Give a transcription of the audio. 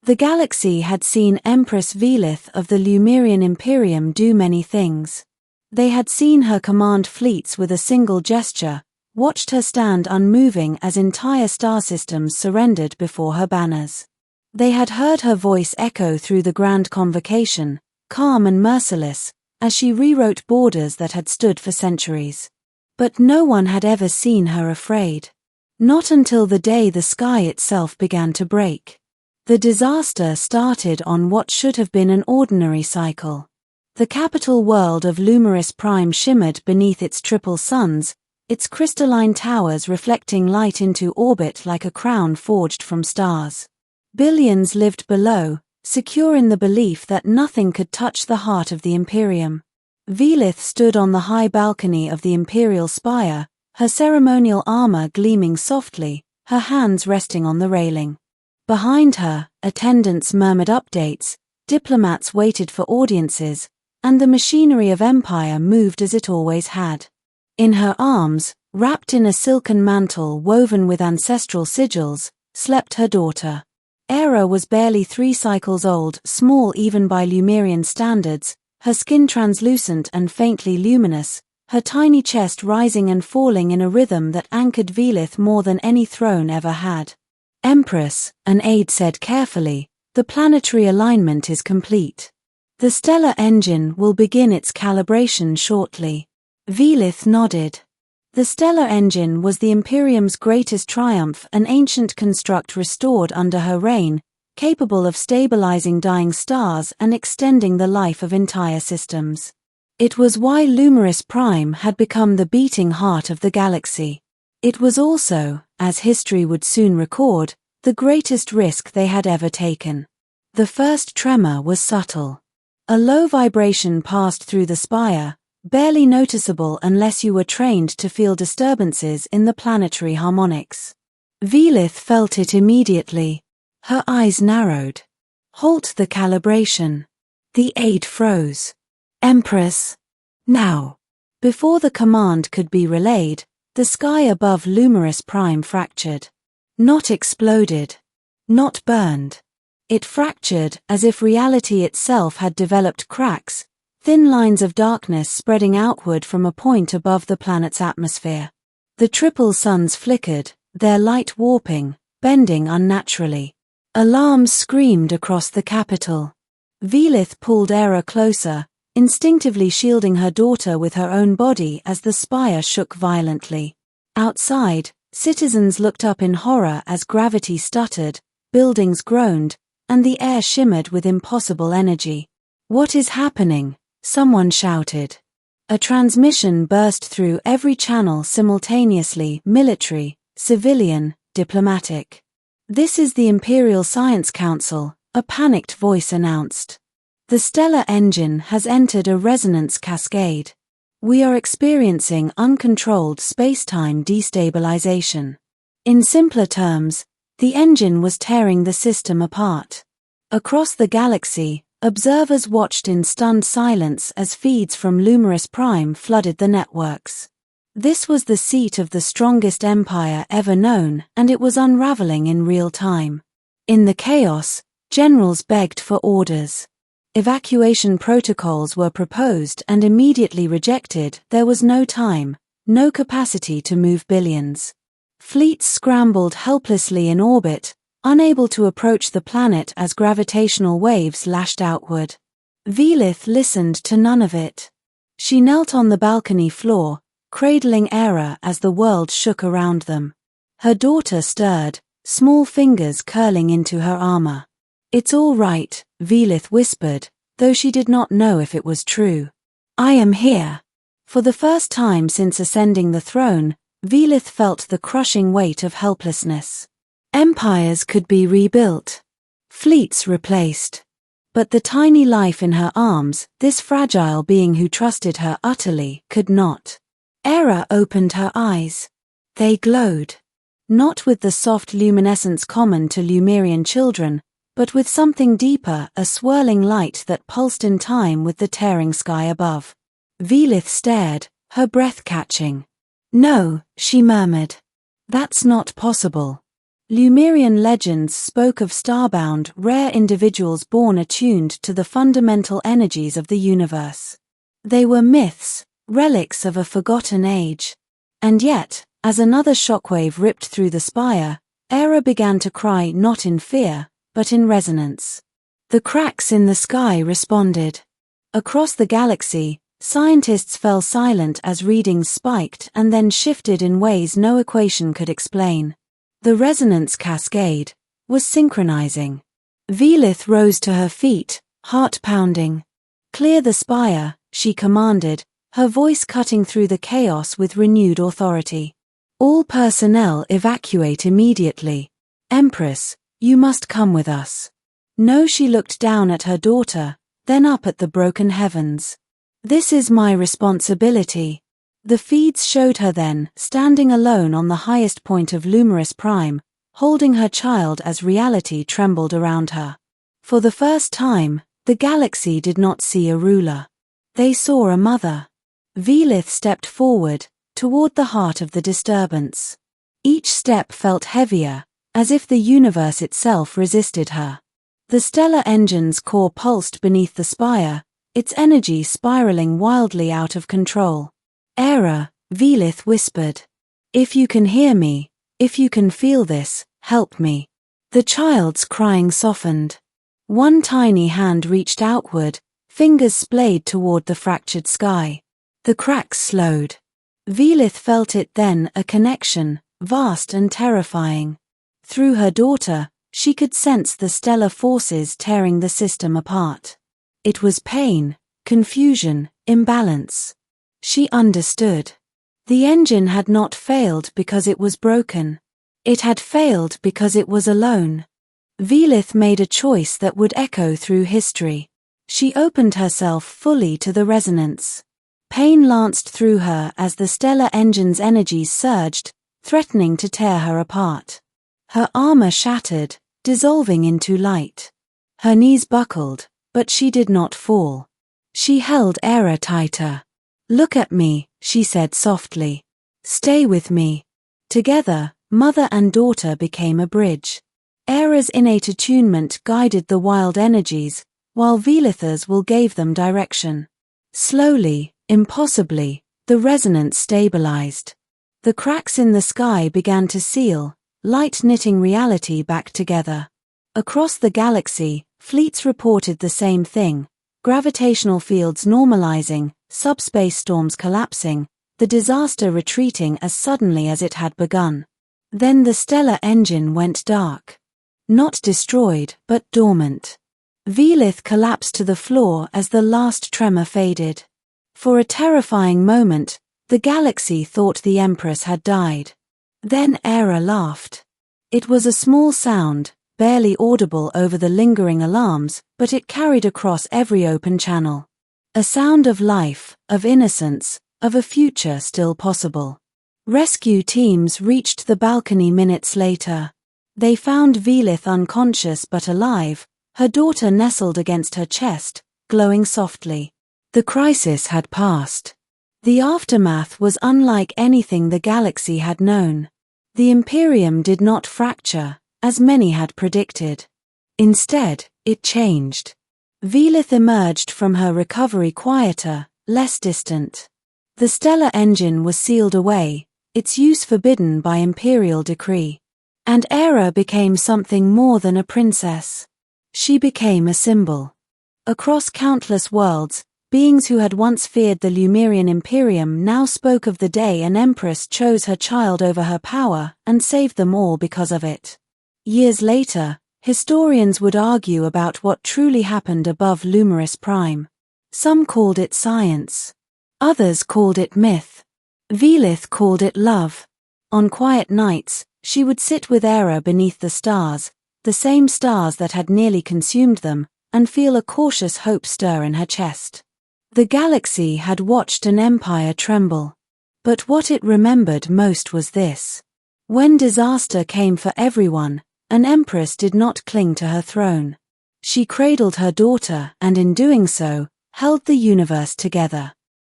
The galaxy had seen Empress Velith of the Lumerian Imperium do many things. They had seen her command fleets with a single gesture, watched her stand unmoving as entire star systems surrendered before her banners. They had heard her voice echo through the Grand Convocation, calm and merciless, as she rewrote borders that had stood for centuries. But no one had ever seen her afraid. Not until the day the sky itself began to break. The disaster started on what should have been an ordinary cycle. The capital world of Lumeris Prime shimmered beneath its triple suns, its crystalline towers reflecting light into orbit like a crown forged from stars. Billions lived below, secure in the belief that nothing could touch the heart of the Imperium. Velith stood on the high balcony of the Imperial spire, her ceremonial armor gleaming softly, her hands resting on the railing. Behind her, attendants murmured updates, diplomats waited for audiences, and the machinery of empire moved as it always had. In her arms, wrapped in a silken mantle woven with ancestral sigils, slept her daughter. Era was barely 3 cycles old, small even by Lumerian standards, her skin translucent and faintly luminous, her tiny chest rising and falling in a rhythm that anchored Velith more than any throne ever had. Empress, an aide said carefully, the planetary alignment is complete. The stellar engine will begin its calibration shortly. Velith nodded. The stellar engine was the Imperium's greatest triumph, an ancient construct restored under her reign, capable of stabilizing dying stars and extending the life of entire systems. It was why Lumeris Prime had become the beating heart of the galaxy. It was also, as history would soon record, the greatest risk they had ever taken. The first tremor was subtle. A low vibration passed through the spire, barely noticeable unless you were trained to feel disturbances in the planetary harmonics. Velith felt it immediately. Her eyes narrowed. Halt the calibration. The aide froze. Empress. Now. Before the command could be relayed, the sky above Lumeris Prime fractured. Not exploded. Not burned. It fractured as if reality itself had developed cracks, thin lines of darkness spreading outward from a point above the planet's atmosphere. The triple suns flickered, their light warping, bending unnaturally. Alarms screamed across the capital. Velith pulled Era closer, instinctively shielding her daughter with her own body as the spire shook violently. Outside, citizens looked up in horror as gravity stuttered, buildings groaned, and the air shimmered with impossible energy. "What is happening?" someone shouted. A transmission burst through every channel simultaneously, military, civilian, diplomatic. "This is the Imperial Science Council," a panicked voice announced. "The stellar engine has entered a resonance cascade. We are experiencing uncontrolled space-time destabilization." In simpler terms, the engine was tearing the system apart. Across the galaxy, observers watched in stunned silence as feeds from Lumeris Prime flooded the networks. This was the seat of the strongest empire ever known, and it was unraveling in real time. In the chaos, generals begged for orders. Evacuation protocols were proposed and immediately rejected. There was no time, no capacity to move billions. Fleets scrambled helplessly in orbit, unable to approach the planet as gravitational waves lashed outward. Velith listened to none of it. She knelt on the balcony floor, cradling Era as the world shook around them. Her daughter stirred, small fingers curling into her armor. "It's all right," Velith whispered, though she did not know if it was true. "I am here." For the first time since ascending the throne, Velith felt the crushing weight of helplessness. Empires could be rebuilt, fleets replaced. But the tiny life in her arms, this fragile being who trusted her utterly, could not. Era opened her eyes. They glowed. Not with the soft luminescence common to Lumerian children, but with something deeper, a swirling light that pulsed in time with the tearing sky above. Velith stared, her breath catching. "No," she murmured. "That's not possible." Lemurian legends spoke of starbound, rare individuals born attuned to the fundamental energies of the universe. They were myths, relics of a forgotten age. And yet, as another shockwave ripped through the spire, Era began to cry not in fear, but in resonance. The cracks in the sky responded. Across the galaxy, scientists fell silent as readings spiked and then shifted in ways no equation could explain. The resonance cascade was synchronizing. Velith rose to her feet, heart pounding. "Clear the spire," she commanded, her voice cutting through the chaos with renewed authority. "All personnel evacuate immediately. Empress, you must come with us." No, she looked down at her daughter, then up at the broken heavens. "This is my responsibility." The feeds showed her then, standing alone on the highest point of Lumerus Prime, holding her child as reality trembled around her. For the first time, the galaxy did not see a ruler. They saw a mother. Velith stepped forward, toward the heart of the disturbance. Each step felt heavier, as if the universe itself resisted her. The stellar engine's core pulsed beneath the spire, its energy spiraling wildly out of control. "Era," Velith whispered. "If you can hear me, if you can feel this, help me." The child's crying softened. One tiny hand reached outward, fingers splayed toward the fractured sky. The cracks slowed. Velith felt it then, a connection, vast and terrifying. Through her daughter, she could sense the stellar forces tearing the system apart. It was pain, confusion, imbalance. She understood. The engine had not failed because it was broken. It had failed because it was alone. Velith made a choice that would echo through history. She opened herself fully to the resonance. Pain lanced through her as the stellar engine's energies surged, threatening to tear her apart. Her armor shattered, dissolving into light. Her knees buckled, but she did not fall. She held Era tighter. "Look at me," she said softly. "Stay with me." Together, mother and daughter became a bridge. Era's innate attunement guided the wild energies, while Velith's will gave them direction. Slowly, impossibly, the resonance stabilized. The cracks in the sky began to seal, light knitting reality back together. Across the galaxy, fleets reported the same thing: gravitational fields normalizing, subspace storms collapsing, the disaster retreating as suddenly as it had begun. Then the stellar engine went dark. Not destroyed, but dormant. Velith collapsed to the floor as the last tremor faded. For a terrifying moment, the galaxy thought the Empress had died. Then Era laughed. It was a small sound, barely audible over the lingering alarms, but it carried across every open channel. A sound of life, of innocence, of a future still possible. Rescue teams reached the balcony minutes later. They found Velith unconscious but alive, her daughter nestled against her chest, glowing softly. The crisis had passed. The aftermath was unlike anything the galaxy had known. The Imperium did not fracture, as many had predicted. Instead, it changed. Velith emerged from her recovery quieter, less distant. The stellar engine was sealed away, its use forbidden by imperial decree. And Era became something more than a princess. She became a symbol. Across countless worlds, beings who had once feared the Lemurian Imperium now spoke of the day an empress chose her child over her power and saved them all because of it. Years later, historians would argue about what truly happened above Lumerus Prime. Some called it science. Others called it myth. Velith called it love. On quiet nights, she would sit with Era beneath the stars, the same stars that had nearly consumed them, and feel a cautious hope stir in her chest. The galaxy had watched an empire tremble. But what it remembered most was this. When disaster came for everyone, an empress did not cling to her throne. She cradled her daughter and in doing so, held the universe together.